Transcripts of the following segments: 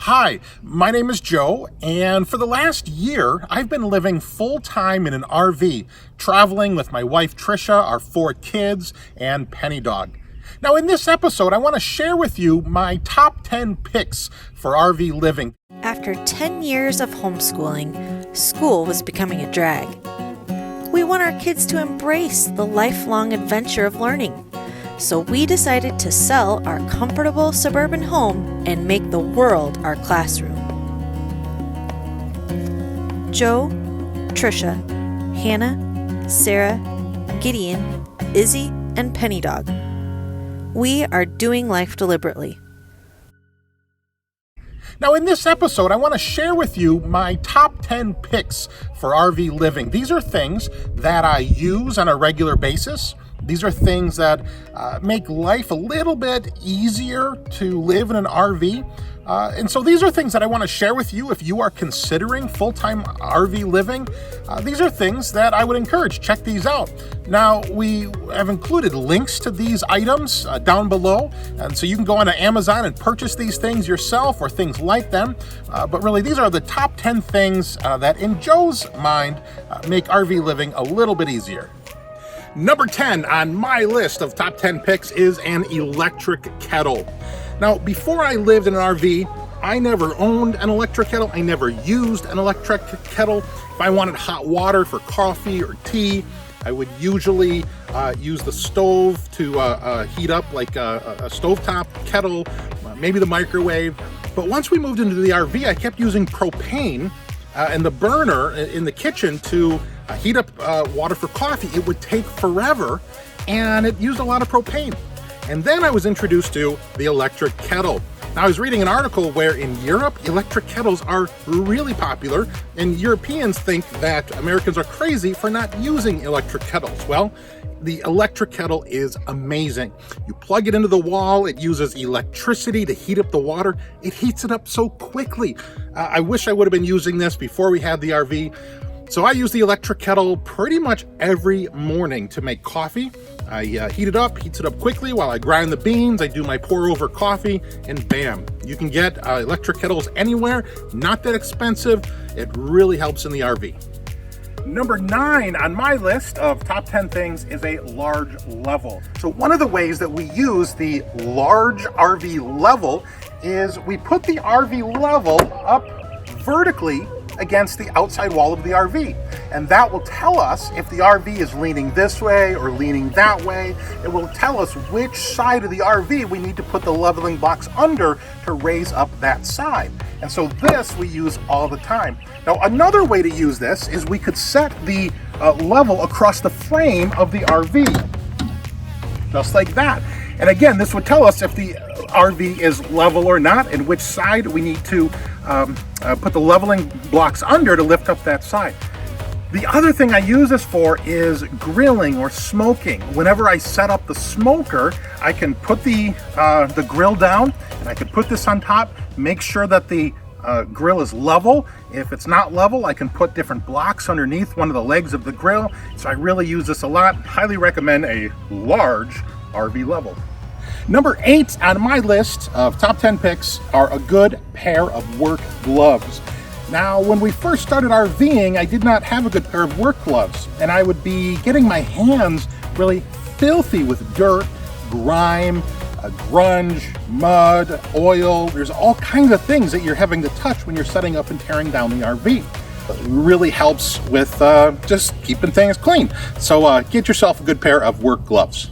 Hi, my name is Joe, and for the last year, I've been living full-time in an RV, traveling with my wife Trisha, our 4 kids, and Penny Dog. Now, in this episode, I want to share with you my top 10 picks for RV living. After 10 years of homeschooling, school was becoming a drag. We want our kids to embrace the lifelong adventure of learning. So we decided to sell our comfortable suburban home and make the world our classroom. Joe, Trisha, Hannah, Sarah, Gideon, Izzy, and Penny Dog. We are doing life deliberately. Now, in this episode, I want to share with you my top 10 picks for RV living. These are things that I use on a regular basis. These are things that make life a little bit easier to live in an RV. And so these are things that I want to share with you if you are considering full-time RV living. These are things that I would encourage. Check these out. Now, we have included links to these items down below. And so you can go onto Amazon and purchase these things yourself or things like them. But really, these are the top 10 things that, in Joe's mind, make RV living a little bit easier. Number 10 on my list of top 10 picks is an electric kettle. Now, before I lived in an RV, I never owned an electric kettle. I never used an electric kettle. If I wanted hot water for coffee or tea, I would usually use the stove to heat up, like a stovetop kettle, maybe the microwave. But once we moved into the RV, I kept using propane and the burner in the kitchen to heat up water for coffee. It would take forever, and it used a lot of propane. And then I was introduced to the electric kettle. Now, I was reading an article where in Europe, electric kettles are really popular, and Europeans think that Americans are crazy for not using electric kettles. Well, the electric kettle is amazing. You plug it into the wall, it uses electricity to heat up the water. It heats it up so quickly. I wish I would have been using this before we had the RV. So I use the electric kettle pretty much every morning to make coffee. I heats it up quickly while I grind the beans. I do my pour over coffee, and bam. You can get electric kettles anywhere, not that expensive. It really helps in the RV. Number 9 on my list of top 10 things is a large level. So one of the ways that we use the large RV level is we put the RV level up vertically against the outside wall of the RV. And that will tell us if the RV is leaning this way or leaning that way. It will tell us which side of the RV we need to put the leveling blocks under to raise up that side. And so this we use all the time. Now, another way to use this is we could set the level across the frame of the RV, just like that. And again, this would tell us if the RV is level or not and which side we need to put the leveling blocks under to lift up that side. The other thing I use this for is grilling or smoking. Whenever I set up the smoker, I can put the grill down, and I can put this on top, make sure that the grill is level. If it's not level, I can put different blocks underneath one of the legs of the grill. So I really use this a lot. Highly recommend a large RV level. Number 8 on my list of top 10 picks are a good pair of work gloves. Now, when we first started RVing, I did not have a good pair of work gloves, and I would be getting my hands really filthy with dirt, grime, grunge, mud, oil. There's all kinds of things that you're having to touch when you're setting up and tearing down the RV. It really helps with just keeping things clean. So get yourself a good pair of work gloves.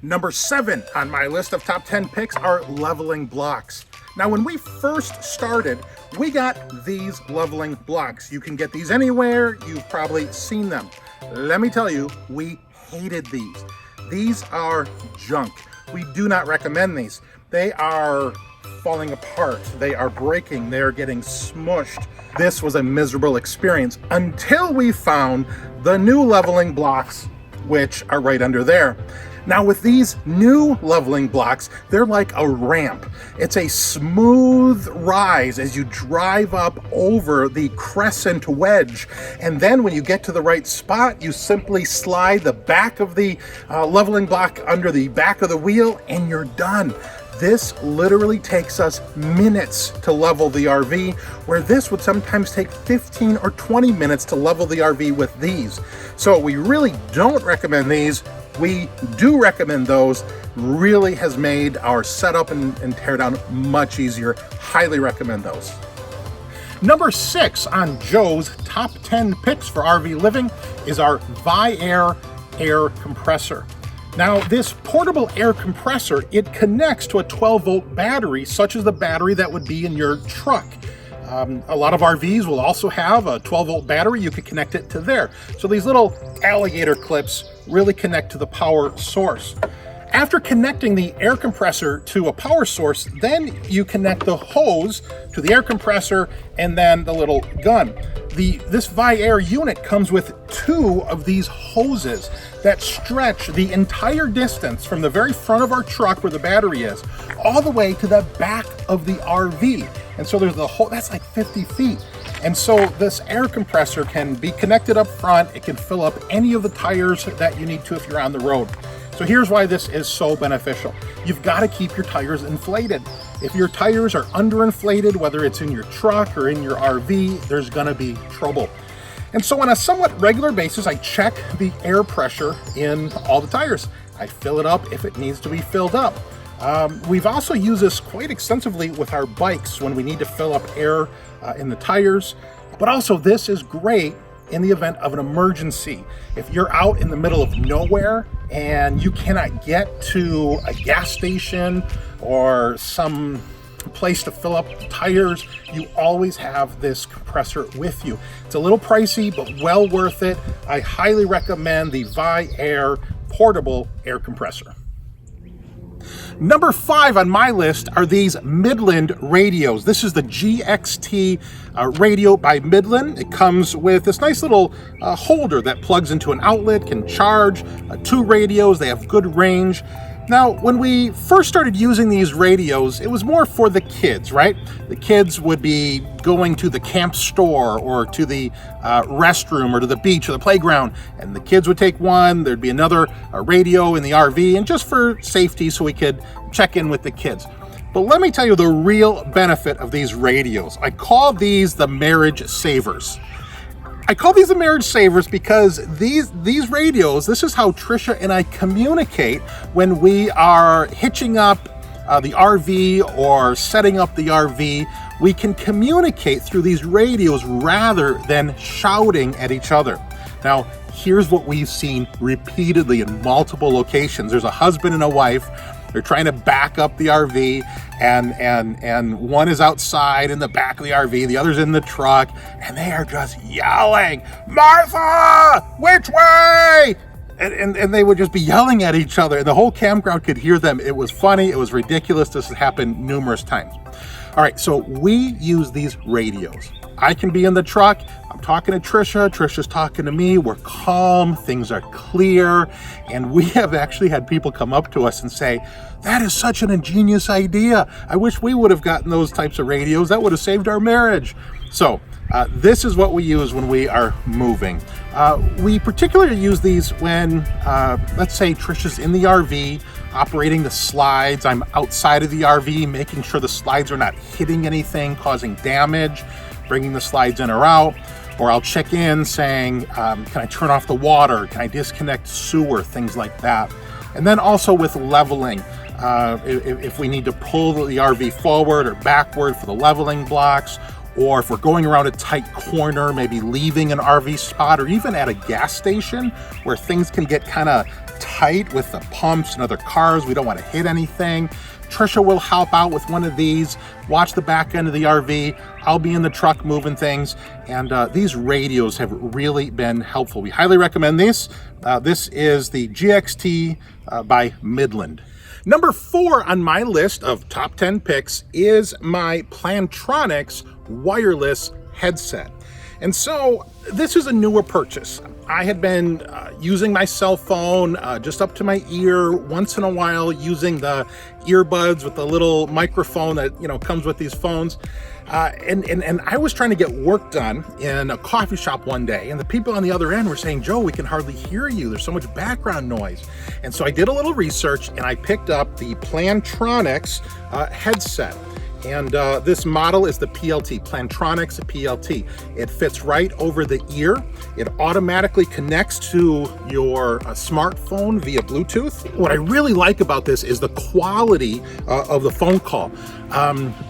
Number 7 on my list of top 10 picks are leveling blocks. Now, when we first started, we got these leveling blocks. You can get these anywhere. You've probably seen them. Let me tell you, we hated these. These are junk. We do not recommend these. They are falling apart. They are breaking. They are getting smushed. This was a miserable experience until we found the new leveling blocks, which are right under there. Now, with these new leveling blocks, they're like a ramp. It's a smooth rise as you drive up over the crescent wedge. And then when you get to the right spot, you simply slide the back of the leveling block under the back of the wheel, and you're done. This literally takes us minutes to level the RV, where this would sometimes take 15 or 20 minutes to level the RV with these. So we really don't recommend these. We do recommend those. Really has made our setup and teardown much easier. Highly recommend those. Number 6 on Joe's top 10 picks for RV living is our Viair air compressor. Now, this portable air compressor, it connects to a 12-volt battery, such as the battery that would be in your truck. A lot of RVs will also have a 12-volt battery. You could connect it to there. So these little alligator clips really connect to the power source. After connecting the air compressor to a power source, then you connect the hose to the air compressor and then the little gun. This Viair unit comes with 2 of these hoses that stretch the entire distance from the very front of our truck where the battery is, all the way to the back of the RV. And so there's the whole, that's like 50 feet. And so this air compressor can be connected up front. It can fill up any of the tires that you need to if you're on the road. So here's why this is so beneficial. You've got to keep your tires inflated. If your tires are underinflated, whether it's in your truck or in your RV, there's gonna be trouble. And so on a somewhat regular basis, I check the air pressure in all the tires. I fill it up if it needs to be filled up. We've also used this quite extensively with our bikes when we need to fill up air in the tires. But also this is great in the event of an emergency. If you're out in the middle of nowhere and you cannot get to a gas station or some place to fill up tires, you always have this compressor with you. It's a little pricey, but well worth it. I highly recommend the Viair portable air compressor. Number 5 on my list are these Midland radios. This is the GXT radio by Midland. It comes with this nice little holder that plugs into an outlet, can charge 2 radios. They have good range. Now, when we first started using these radios, it was more for the kids, right? The kids would be going to the camp store or to the restroom or to the beach or the playground, and the kids would take one. There'd be another radio in the RV, and just for safety so we could check in with the kids. But let me tell you the real benefit of these radios. I call these the marriage savers. I call these the marriage savers because these radios, this is how Trisha and I communicate when we are hitching up the RV or setting up the RV. We can communicate through these radios rather than shouting at each other. Now, here's what we've seen repeatedly in multiple locations. There's a husband and a wife. They're trying to back up the RV, and one is outside in the back of the RV, the other's in the truck, and they are just yelling, "Martha, which way?" And they would just be yelling at each other, and the whole campground could hear them. It was funny, it was ridiculous. This has happened numerous times. All right, so we use these radios. I can be in the truck, I'm talking to Trisha, Trisha's talking to me, we're calm, things are clear, and we have actually had people come up to us and say, "That is such an ingenious idea. I wish we would have gotten those types of radios. That would have saved our marriage." So this is what we use when we are moving. We particularly use these when, let's say Trisha's in the RV, operating the slides. I'm outside of the RV, making sure the slides are not hitting anything, causing damage, bringing the slides in or out. Or I'll check in saying, can I turn off the water? Can I disconnect sewer? Things like that. And then also with leveling, if we need to pull the RV forward or backward for the leveling blocks, or if we're going around a tight corner, maybe leaving an RV spot, or even at a gas station where things can get kind of tight with the pumps and other cars, we don't want to hit anything. Trisha will help out with one of these, watch the back end of the RV. I'll be in the truck moving things, and these radios have really been helpful. We highly recommend these. This is the GXT by Midland. Number 4 on my list of top 10 picks is my Pantronics wireless headset. And so this is a newer purchase. I had been using my cell phone just up to my ear, once in a while using the earbuds with the little microphone that comes with these phones. And I was trying to get work done in a coffee shop one day, and the people on the other end were saying, "Joe, we can hardly hear you. There's so much background noise." And so I did a little research, and I picked up the Pantronics headset. And this model is the PLT, Pantronics PLT. It fits right over the ear. It automatically connects to your smartphone via Bluetooth. What I really like about this is the quality of the phone call.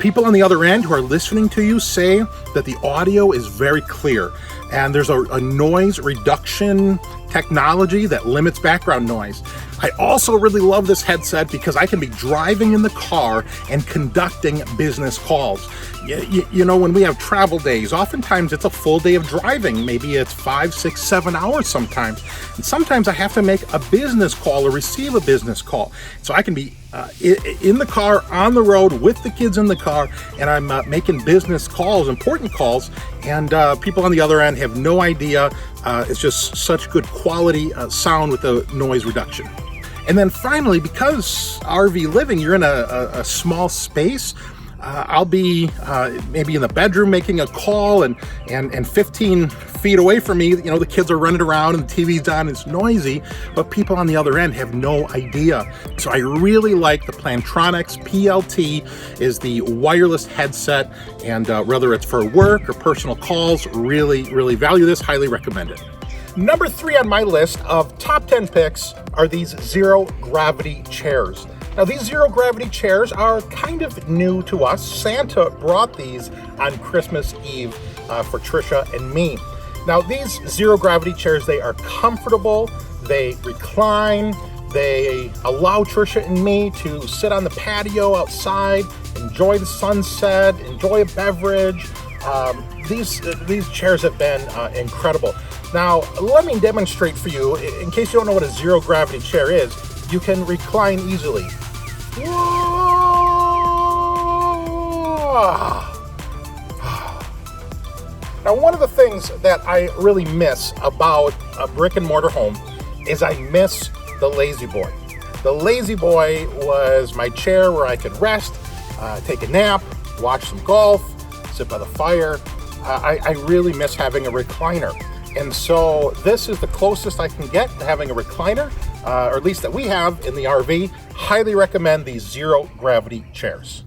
People on the other end who are listening to you say that the audio is very clear, and there's a noise reduction technology that limits background noise. I also really love this headset because I can be driving in the car and conducting business calls. When we have travel days, oftentimes it's a full day of driving. Maybe it's 5, 6, 7 hours sometimes. And sometimes I have to make a business call or receive a business call. So I can be in the car, on the road with the kids in the car, and I'm making business calls, important calls, and people on the other end have no idea. It's just such good quality sound with the noise reduction. And then finally, because RV living, you're in a small space, I'll be maybe in the bedroom making a call, and 15 feet away from me, the kids are running around and the TV's on, it's noisy, but people on the other end have no idea. So I really like the Pantronics PLT is the wireless headset, and whether it's for work or personal calls, really value this, highly recommend it. Number 3 on my list of top 10 picks are these zero gravity chairs. Now, these zero gravity chairs are kind of new to us. Santa brought these on Christmas Eve for Trisha and me. Now, these zero gravity chairs, they are comfortable, they recline, they allow Trisha and me to sit on the patio outside, enjoy the sunset, enjoy a beverage. These chairs have been incredible. Now, let me demonstrate for you, in case you don't know what a zero gravity chair is. You can recline easily. Now, one of the things that I really miss about a brick and mortar home is I miss the Lazy Boy. The Lazy Boy was my chair where I could rest, take a nap, watch some golf, sit by the fire. I really miss having a recliner. And so this is the closest I can get to having a recliner, or at least that we have in the RV. Highly recommend these zero gravity chairs.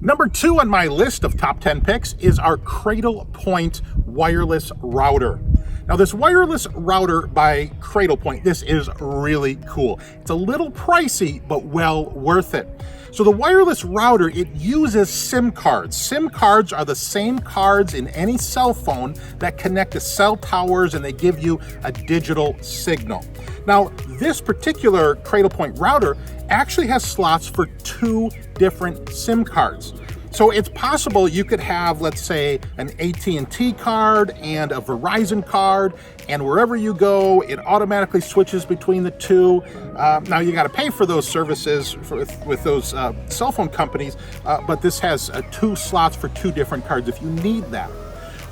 Number 2 on my list of top 10 picks is our Cradlepoint wireless router. Now, this wireless router by Cradlepoint, this is really cool. It's a little pricey, but well worth it. So the wireless router, it uses SIM cards. SIM cards are the same cards in any cell phone that connect to cell towers, and they give you a digital signal. Now, this particular Cradlepoint router actually has slots for 2 different SIM cards. So it's possible you could have, let's say, an AT&T card and a Verizon card, and wherever you go, it automatically switches between the two. Now, you got to pay for those services with those cell phone companies, but this has 2 slots for 2 different cards if you need that.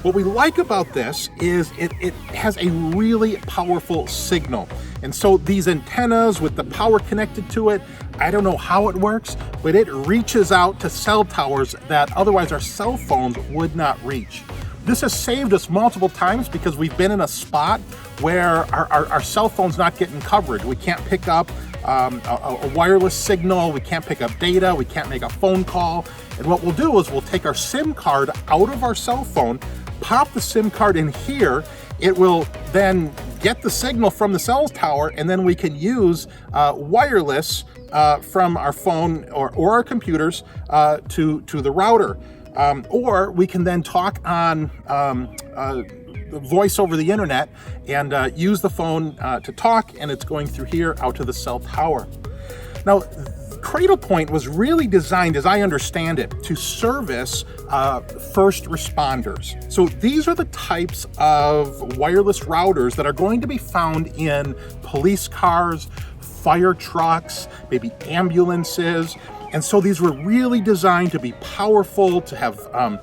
What we like about this is it has a really powerful signal. And so these antennas with the power connected to it, I don't know how it works, but it reaches out to cell towers that otherwise our cell phones would not reach. This has saved us multiple times because we've been in a spot where our cell phone's not getting coverage. We can't pick up a wireless signal, we can't pick up data, we can't make a phone call. And what we'll do is we'll take our SIM card out of our cell phone, pop the SIM card in here, it will then get the signal from the cell tower, and then we can use wireless from our phone or our computers to the router. Or we can then talk on the voice over the internet and use the phone to talk, and it's going through here out to the cell tower. Now, Cradlepoint was really designed, as I understand it, to service first responders. So these are the types of wireless routers that are going to be found in police cars, fire trucks, maybe ambulances. And so these were really designed to be powerful, to have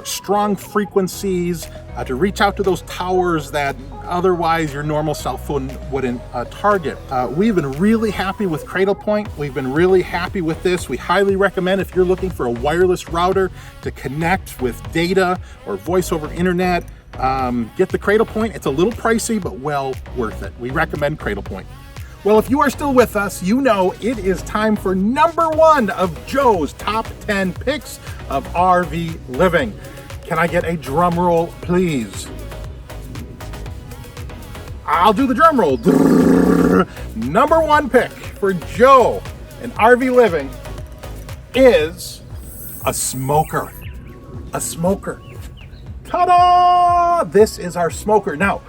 strong frequencies, to reach out to those towers that otherwise your normal cell phone wouldn't target. We've been really happy with Cradlepoint. We've been really happy with this. We highly recommend, if you're looking for a wireless router to connect with data or voice over internet, get the Cradlepoint. It's a little pricey, but well worth it. We recommend Cradlepoint. Well, if you are still with us, you know it is time for number 1 of Joe's top 10 picks of RV living. Can I get a drum roll, please? I'll do the drum roll. Number 1 pick for Joe in RV living is a smoker. A smoker. Ta-da! This is our smoker. Now,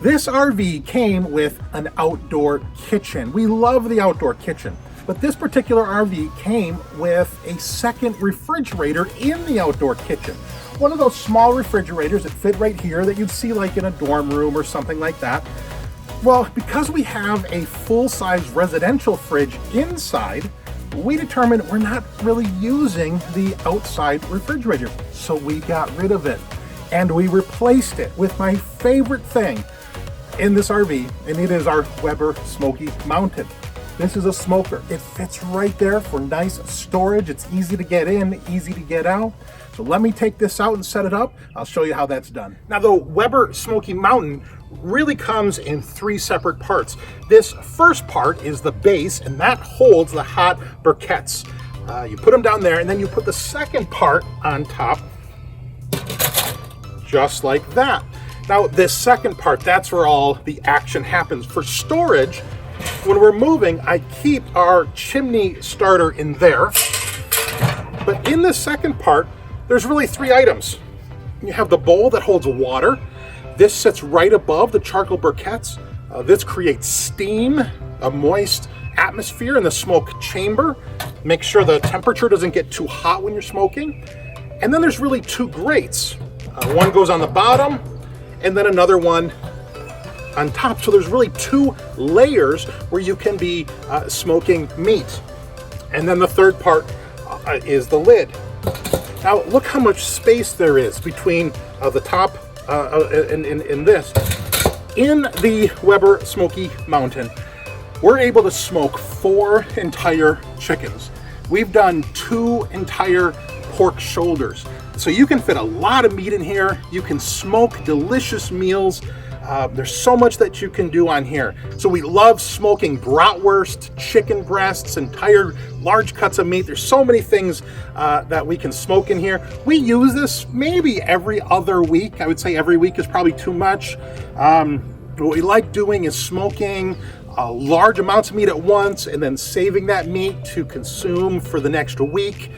this RV came with an outdoor kitchen. We love the outdoor kitchen, but this particular RV came with a second refrigerator in the outdoor kitchen. One of those small refrigerators that fit right here that you'd see like in a dorm room or something like that. Well, because we have a full-size residential fridge inside, we determined we're not really using the outside refrigerator, so we got rid of it. And we replaced it with my favorite thing in this RV, and it is our Weber Smokey Mountain. This is a smoker. It fits right there for nice storage. It's easy to get in, easy to get out. So let me take this out and set it up. I'll show you how that's done. Now, the Weber Smokey Mountain really comes in 3 separate parts. This first part is the base, and that holds the hot briquettes. You put them down there, and then you put the second part on top, just like that. Now, this second part, that's where all the action happens. For storage, when we're moving, I keep our chimney starter in there. But in this second part, there's really 3 items. You have the bowl that holds water. This sits right above the charcoal briquettes. This creates steam, a moist atmosphere in the smoke chamber. Make sure the temperature doesn't get too hot when you're smoking. And then there's really 2 grates. One goes on the bottom, and then another one on top. So there's really 2 layers where you can be smoking meat. And then the third part is the lid. Now look how much space there is between the top and this. In the Weber Smokey Mountain, we're able to smoke 4 entire chickens. We've done 2 entire pork shoulders. So you can fit a lot of meat in here. You can smoke delicious meals. There's so much that you can do on here. So we love smoking bratwurst, chicken breasts, entire large cuts of meat. There's so many things that we can smoke in here. We use this maybe every other week. I would say every week is probably too much. What we like doing is smoking large amounts of meat at once and then saving that meat to consume for the next week.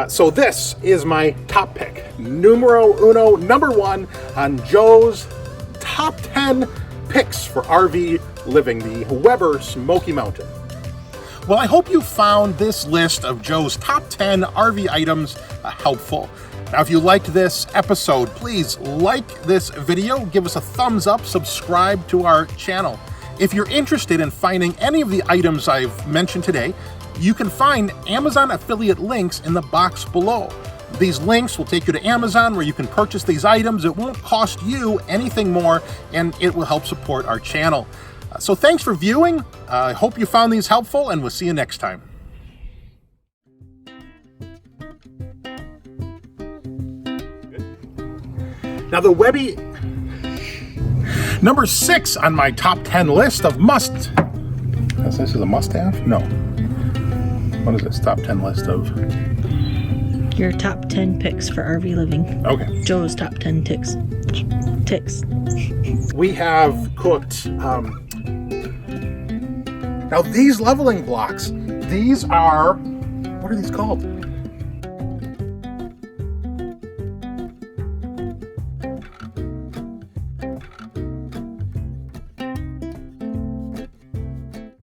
So this is my top pick, numero uno, number 1 on Joe's top 10 picks for RV living, the Weber Smokey Mountain. Well, I hope you found this list of Joe's top 10 RV items helpful. Now, if you liked this episode, please like this video, give us a thumbs up, subscribe to our channel. If you're interested in finding any of the items I've mentioned today, you can find Amazon affiliate links in the box below. These links will take you to Amazon where you can purchase these items. It won't cost you anything more, and it will help support our channel. So thanks for viewing. I hope you found these helpful, and we'll see you next time. Now the Webby, number 6 on my top 10 list of must. This is a must-have? No. What is this? Top 10 list of? Your top 10 picks for RV living. Okay. Joe's top 10 ticks. We have cooked. Now these leveling blocks, these are, what are these called?